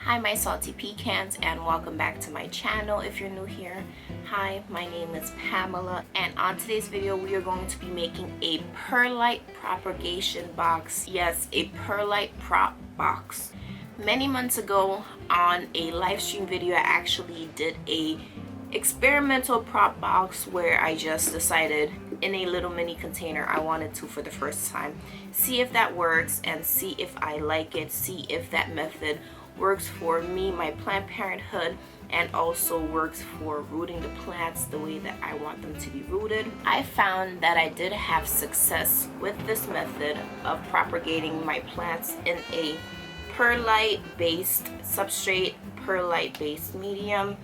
Hi my salty pecans, and welcome back to my channel. If you're new here, hi, my name is Pamela, and on today's video we are going to be making a perlite propagation box. Yes, a perlite prop box. Many months ago on a live stream video, I actually did a experimental prop box where I just decided in a little mini container I wanted to, for the first time, see if that works and see if I like it, see if that method works for me, my plant parenthood, and also works for rooting the plants the way that I want them to be rooted. I found that I did have success with this method of propagating my plants in a perlite based substrate, perlite based medium,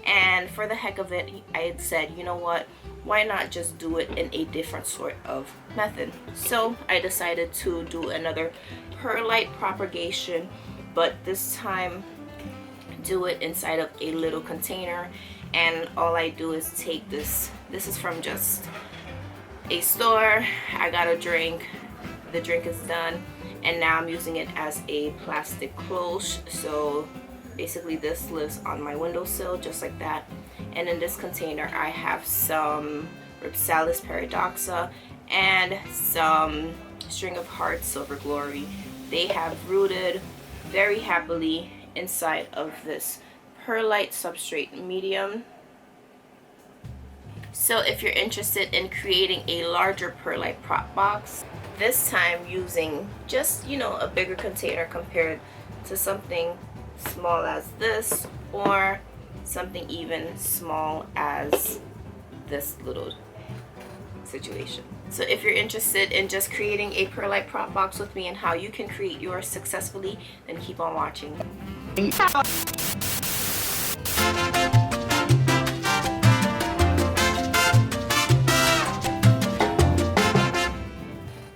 and for the heck of it I had said, you know what, why not just do it in a different sort of method. So I decided to do another perlite propagation, but this time do it inside of a little container. And all I do is take this is from just a store. I got a drink, the drink is done, and now I'm using it as a plastic cloche. So basically this lives on my windowsill just like that. And in this container I have some Ripsalis paradoxa and some string of hearts silver glory. They have rooted very happily inside of this perlite substrate medium. So if you're interested in creating a larger perlite prop box, this time using just, you know, a bigger container compared to something small as this, or something even small as this little situation. So if you're interested in just creating a perlite prop box with me and how you can create yours successfully, then keep on watching.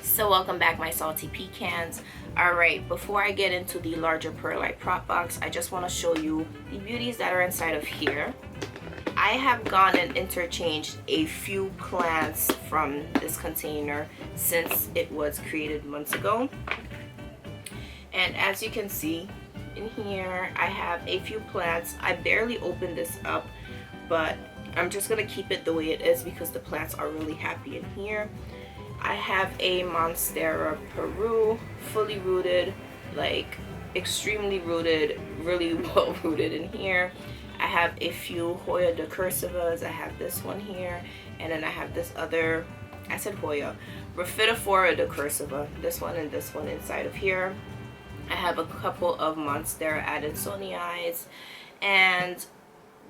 So welcome back my salty pecans. Alright, before I get into the larger perlite prop box, I just want to show you the beauties that are inside of here. I have gone and interchanged a few plants from this container since it was created months ago. And as you can see in here, I have a few plants. I barely opened this up, but I'm just going to keep it the way it is because the plants are really happy in here. I have a Monstera Peru, fully rooted, like extremely rooted, really well rooted in here. I have a few Hoya decursivas. I have this one here, and then I have this other, I said Hoya, Rhaphidophora decursiva, this one and this one inside of here. I have a couple of Monstera Adansonii, and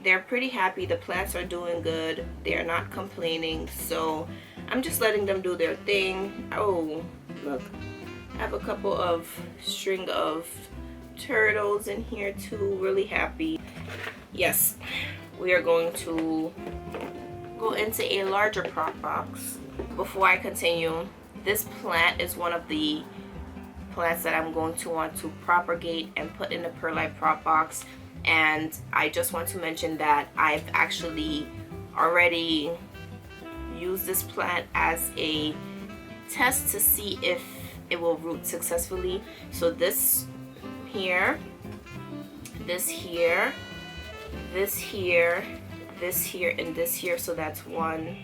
they're pretty happy. The plants are doing good. They're not complaining, so I'm just letting them do their thing. Oh, look, I have a couple of string of turtles in here too, really happy. Yes, we are going to go into a larger prop box. Before I continue, this plant is one of the plants that I'm going to want to propagate and put in the perlite prop box. And I just want to mention that I've actually already used this plant as a test to see if it will root successfully. So this here, this here, this here, this here, and this here. So that's 1,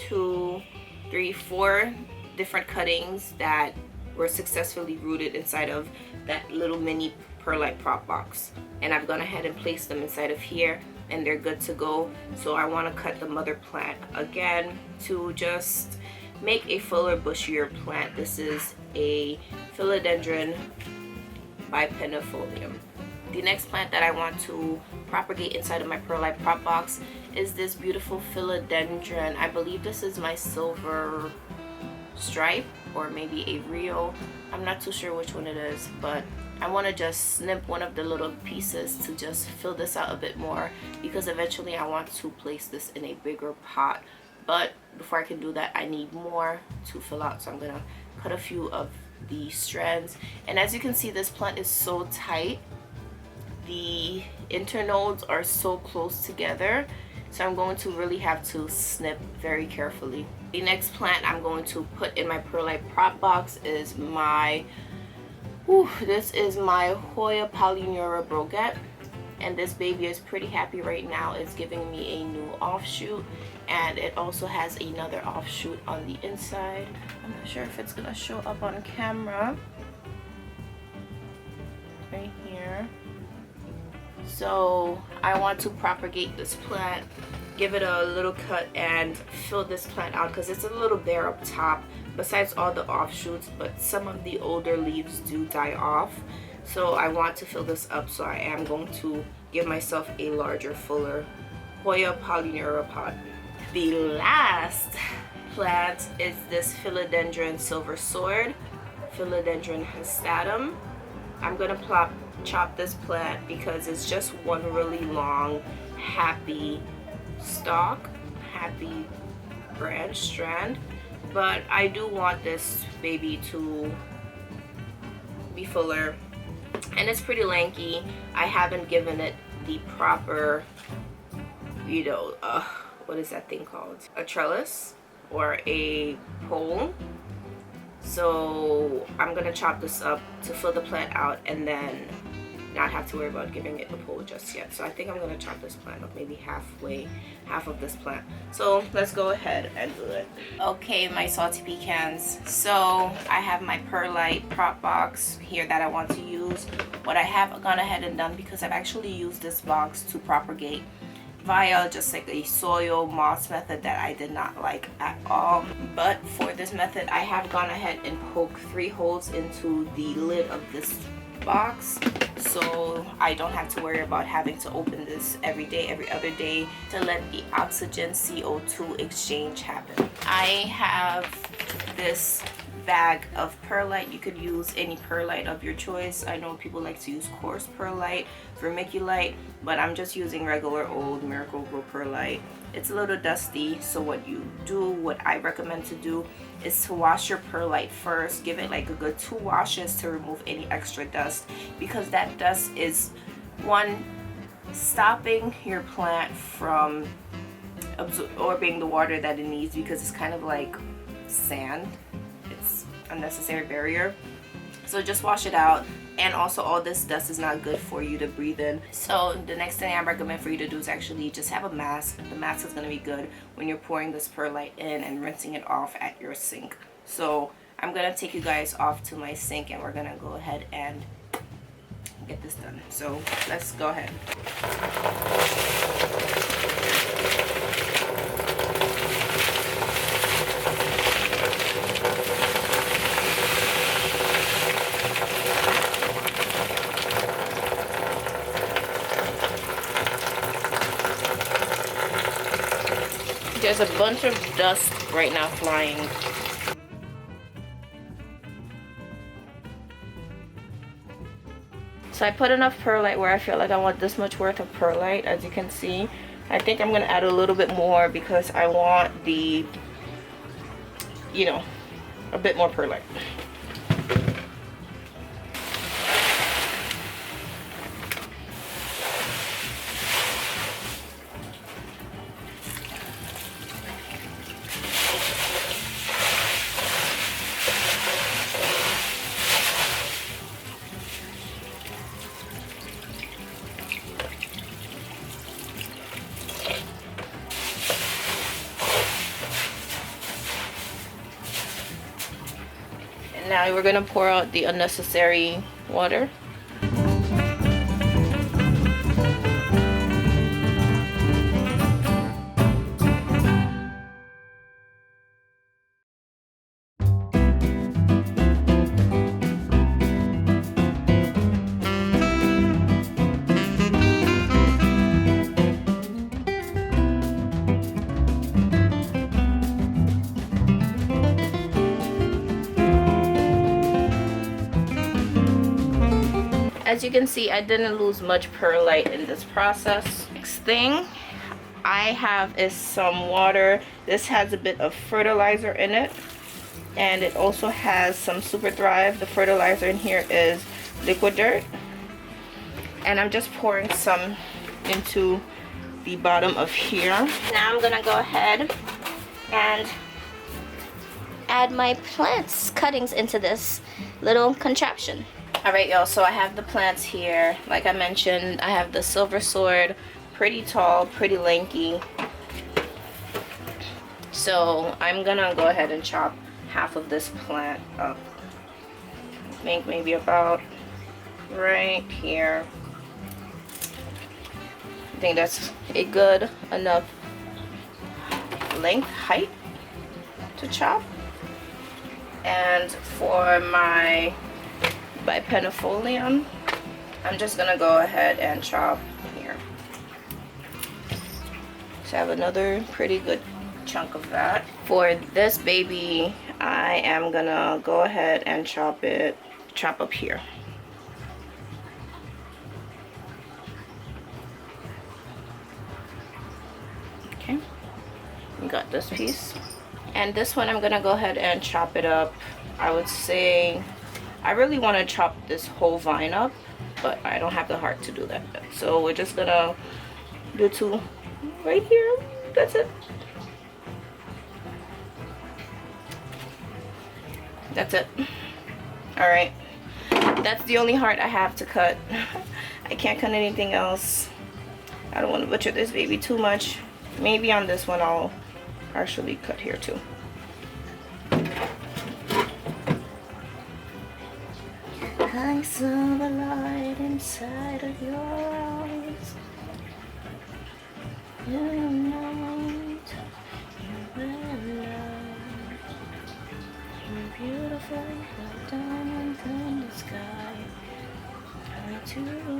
2, 3, 4 different cuttings that were successfully rooted inside of that little mini perlite prop box. And I've gone ahead and placed them inside of here, and they're good to go. So I want to cut the mother plant again to just make a fuller, bushier plant. This is a philodendron bipennifolium. The next plant that I want to propagate inside of my perlite prop box is this beautiful philodendron. I believe this is my silver stripe, or maybe a Rio. I'm not too sure which one it is, but I want to just snip one of the little pieces to just fill this out a bit more, because eventually I want to place this in a bigger pot. But before I can do that, I need more to fill out, so I'm gonna cut a few of the strands. And as you can see, this plant is so tight. The internodes are so close together, so I'm going to really have to snip very carefully. The next plant I'm going to put in my perlite prop box is my Whew, this is my Hoya Polyneura Brogette, and this baby is pretty happy right now. It's giving me a new offshoot, and it also has another offshoot on the inside. I'm not sure if it's gonna show up on camera. Right here. So I want to propagate this plant, give it a little cut, and fill this plant out because it's a little bare up top besides all the offshoots, but some of the older leaves do die off. So I want to fill this up, so I am going to give myself a larger, fuller Hoya Polyneura pot. The last plant is this Philodendron Silver Sword, Philodendron hastatum. I'm gonna chop this plant because it's just one really long, happy stalk, happy branch strand. But I do want this baby to be fuller, and it's pretty lanky. I haven't given it the proper, you know, what is that thing called? A trellis or a pole. So I'm gonna chop this up to fill the plant out and then not have to worry about giving it the pole just yet. So I think I'm gonna chop this plant up maybe half of this plant. So let's go ahead and do it. Okay, my salty pecans. So I have my Perlite prop box here that I want to use. What I have gone ahead and done, because I've actually used this box to propagate via just like a soil moss method that I did not like at all, but for this method I have gone ahead and poked 3 holes into the lid of this box, so I don't have to worry about having to open this every day, every other day, to let the oxygen CO2 exchange happen. I have this bag of perlite. You could use any perlite of your choice. I know people like to use coarse perlite, vermiculite, but I'm just using regular old Miracle-Gro perlite. It's a little dusty, so what I recommend to do is to wash your perlite first. Give it like a good 2 washes to remove any extra dust, because that dust is one, stopping your plant from absorbing the water that it needs, because it's kind of like sand. It's a necessary barrier. So just wash it out. And also, all this dust is not good for you to breathe in. So the next thing I recommend for you to do is actually just have a mask. The mask is going to be good when you're pouring this perlite in and rinsing it off at your sink. So I'm going to take you guys off to my sink, and we're going to go ahead and get this done. So let's go ahead. There's a bunch of dust right now flying. So I put enough perlite where I feel like I want this much worth of perlite, as you can see. I think I'm going to add a little bit more because I want the, you know, a bit more perlite. Now we're going to pour out the unnecessary water. As you can see, I didn't lose much perlite in this process. Next thing I have is some water. This has a bit of fertilizer in it, and it also has some Super Thrive. The fertilizer in here is liquid dirt, and I'm just pouring some into the bottom of here. Now I'm gonna go ahead and add my plants cuttings into this little contraption. Alright y'all, so I have the plants here. Like I mentioned, I have the silver sword, pretty tall, pretty lanky. So I'm gonna go ahead and chop half of this plant up. I think maybe about right here. I think that's a good enough length, height to chop. And for my bipennifolium, I'm just gonna go ahead and chop here. So I have another pretty good chunk of that. For this baby, I am gonna go ahead and chop up here. Okay, we got this piece. And this one I'm gonna go ahead and chop it up. I would say I really want to chop this whole vine up, but I don't have the heart to do that. So we're just gonna do two right here. That's it. That's it. All right, that's the only heart I have to cut. I can't cut anything else. I don't want to butcher this baby too much. Maybe on this one I'll partially cut here too. I saw the light inside of your eyes. You know you will love. You're beautiful like diamonds in the sky.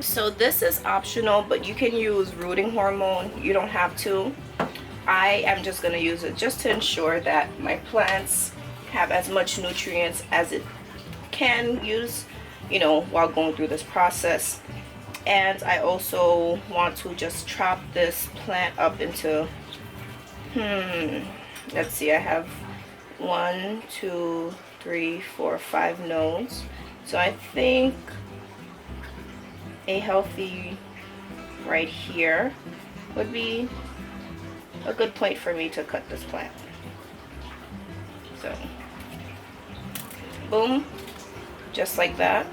So this is optional, but you can use rooting hormone. You don't have to. I am just going to use it just to ensure that my plants have as much nutrients as it can use, you know, while going through this process. And I also want to just chop this plant up into, let's see, I have 1, 2, 3, 4, 5 nodes. So I think a healthy right here would be a good point for me to cut this plant. So boom, just like that.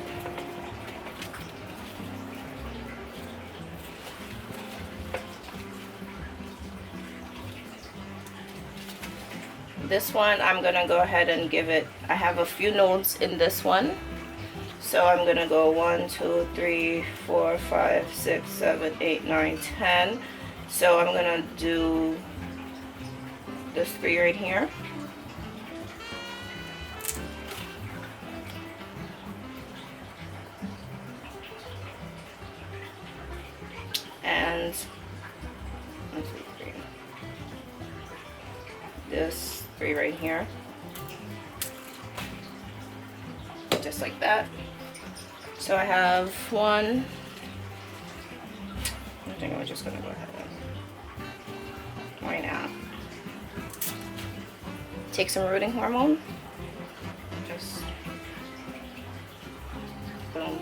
This one I'm gonna go ahead and give it, I have a few nodes in this one, so I'm gonna go 1, 2, 3, 4, 5, 6, 7, 8, 9, 10. So I'm gonna do this 3 right here. And 1, 2, 3. This 3 right here. Just like that. So I have 1. I think I'm just gonna go ahead and why not? Take some rooting hormone. Just boom.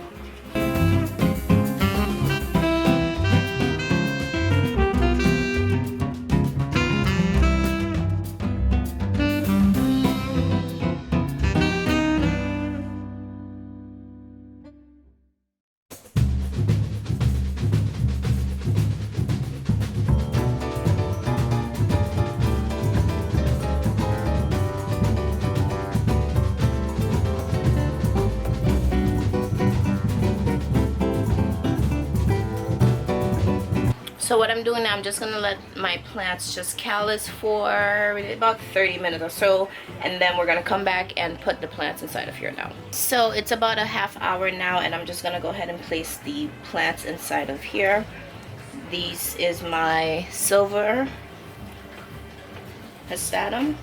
So what I'm doing now, I'm just gonna let my plants just callus for about 30 minutes or so, and then we're gonna come back and put the plants inside of here now. So it's about a half hour now, and I'm just gonna go ahead and place the plants inside of here. This is my silver Histatum.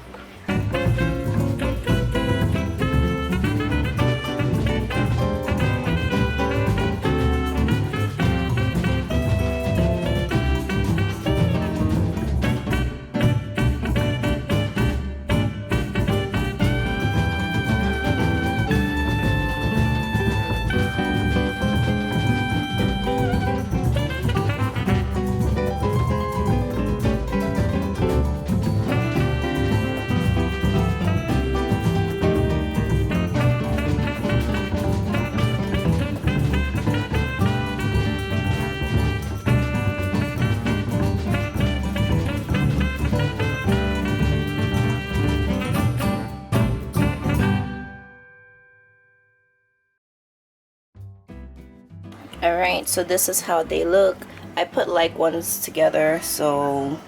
All right, so this is how they look. I put like ones together, so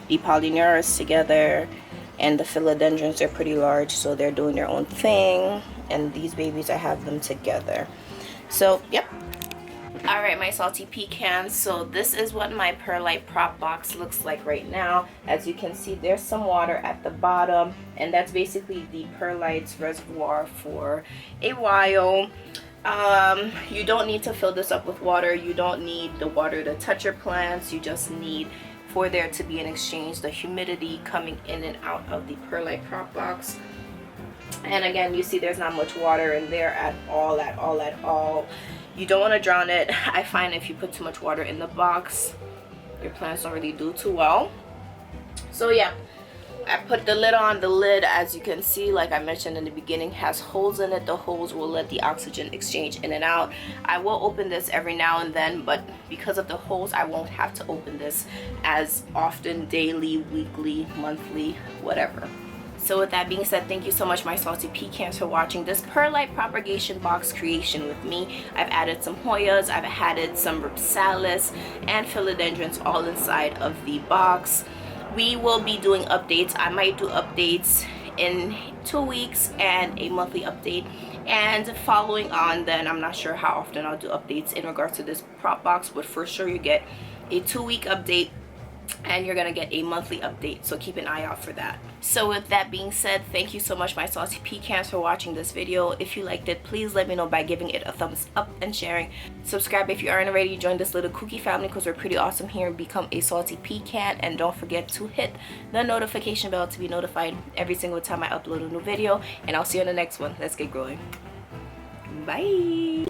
the polyneurus together, and the philodendrons are pretty large, so they're doing their own thing. And these babies, I have them together. So yep. All right, my salty pecans, so this is what my perlite prop box looks like right now. As you can see, there's some water at the bottom, and that's basically the perlite's reservoir for a while. You don't need to fill this up with water. You don't need the water to touch your plants. You just need for there to be an exchange, the humidity coming in and out of the perlite prop box. And again, you see there's not much water in there at all. You don't want to drown it. I find if you put too much water in the box, your plants don't really do too well. So yeah, I put the lid on. The lid, as you can see, like I mentioned in the beginning, has holes in it. The holes will let the oxygen exchange in and out. I will open this every now and then, but because of the holes, I won't have to open this as often, daily, weekly, monthly, whatever. So with that being said, thank you so much, my salty pecans, for watching this perlite propagation box creation with me. I've added some Hoyas, I've added some Ripsalis and philodendrons all inside of the box. We will be doing updates. I might do updates in 2 weeks and a monthly update. And following on, then I'm not sure how often I'll do updates in regards to this prop box, but for sure you get a 2-week update and you're gonna get a monthly update, so keep an eye out for that. So with that being said, thank you so much, my salty pecans, for watching this video. If you liked it, please let me know by giving it a thumbs up and sharing. Subscribe if you aren't already. Join this little kooky family because we're pretty awesome here. Become a salty pecan, and don't forget to hit the notification bell to be notified every single time I upload a new video. And I'll see you in the next one. Let's get growing. Bye.